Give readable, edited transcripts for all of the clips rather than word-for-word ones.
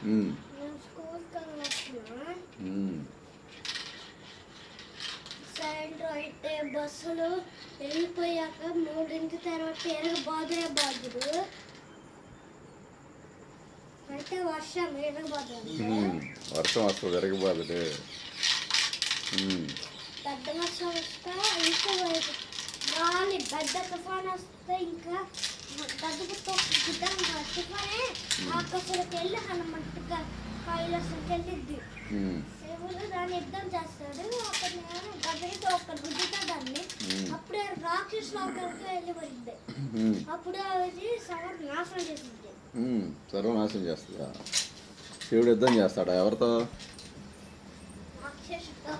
స్కూల్కి సాయంత్రం అయితే బస్సులు వెళ్ళిపోయాక 3 తర్వాత ఎరగబాదురు అంటే వర్షం వస్తుంది ఎరగబాదుడు. పెద్ద వర్షం వస్తే ఇంకా గాలి పెద్ద తుఫాన్ వస్తే ఇంకా తుఫానే ఆకాశంలోకి వెళ్ళి హనుమంతుగా కైలాసంకి వెళ్ళిద్ది. శివుడు దాన్ని యుద్ధం చేస్తాడు. ఒకటి గదితో ఒకటి గుద్దుతా దాన్ని. అప్పుడే రాక్షసు లోకానికి వెళ్ళిపోయింది. అప్పుడు అది సర్వనాశనం చేసింది. సర్వనాశనం చేస్తుందా? శివుడు యుద్ధం చేస్తాడా ఎవరితో? రాక్షసుతో.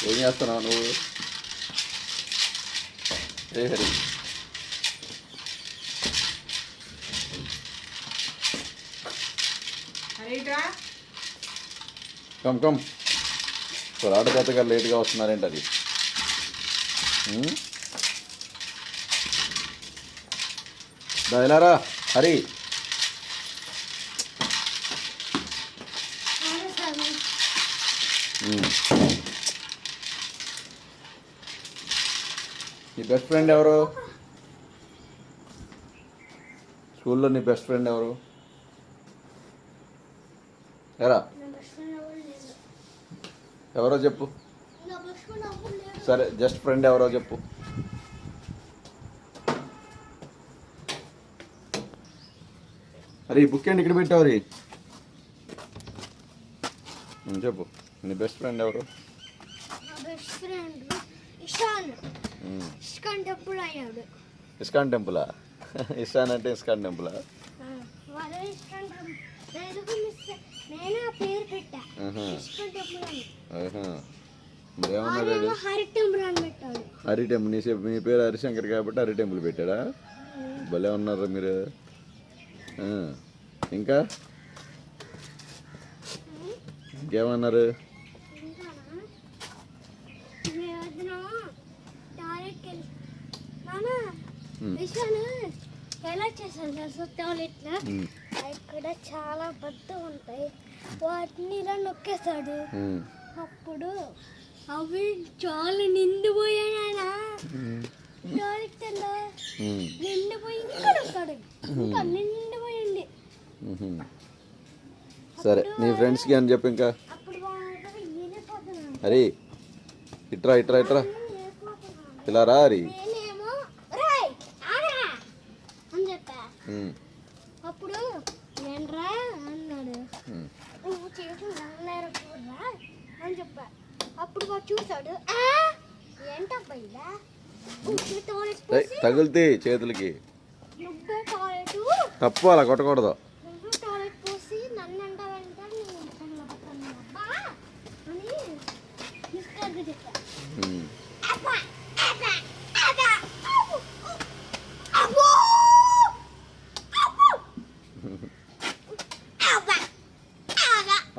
ఏం చేస్తున్నావు నువ్వు? ఏ హరి కమ్ కమ్ ఆట తాతగా లేట్గా వస్తున్నారేంటి? అది దాయిలారా హరి. నీ బెస్ట్ ఫ్రెండ్ ఎవరు? స్కూల్లో నీ బెస్ట్ ఫ్రెండ్ ఎవరు? ఎరా ఎవరో చెప్పు. సరే జస్ట్ ఫ్రెండ్ ఎవరో చెప్పు. అరే ఈ బుక్ ఏంటి ఇక్కడ పెట్టావు? రీ చెప్పు. నీ బెస్ట్ ఫ్రెండ్ ఎవరు? ఇస్కాన్ టెంపులా? ఇస్కాన్ అంటే ఇస్కాన్ టెంపులా? మరేమన్నాడు? హరి టెంపుల్. మీ పేరు హరిశంకర్ కాబట్టి హరి టెంపుల్ పెట్టాడా? భలే ఉన్నారు మీరు. ఇంకా ఇంకేమన్నారు? ఇక్కడ చాలా పెద్ద ఉంటాయి. వాటిని ఇలా నొక్కేస్తాడు. అప్పుడు అవి చాలా నిండిపోయాయనా. నిండిపోయి ఇంకా నిండిపోయింది. సరే నీ ఫ్రెండ్స్కి అని చెప్పు. ఇంకా హరి ఇట్రా ఇట్రా ఇట్రా ఇలా రా. హరి అప్పుడు నేను రా అన్నాడు. నువ్వు చేసి చూడరా అని చెప్పా. అప్పుడు వాడు చూసాడు. ఏంటబ్బా తగిలితే చేతులకి తప్పు. అలా కొట్టకూడదు. టాయిలెట్ పోసి నన్ను అంటావంటే అని చెప్పా.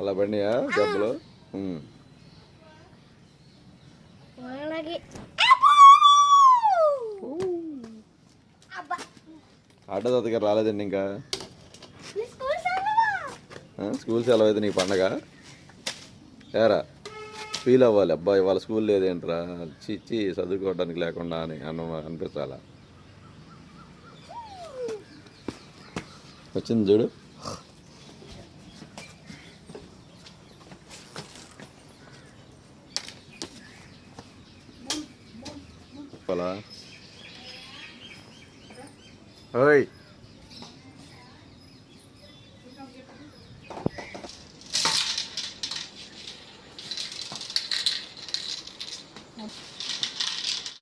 అలా పడినాయా దెబ్బలు? ఆట తాతగారు రాలేదండి ఇంకా. స్కూల్ సెలవు అయితే నీకు పండగ ఏరా ఫీల్ అవ్వాలి. అబ్బాయి వాళ్ళ స్కూల్ లేదేంట్రా చిచ్చి చదువుకోవడానికి లేకుండా అని అనిపించాలా? వచ్చింది చూడు. ఓయ్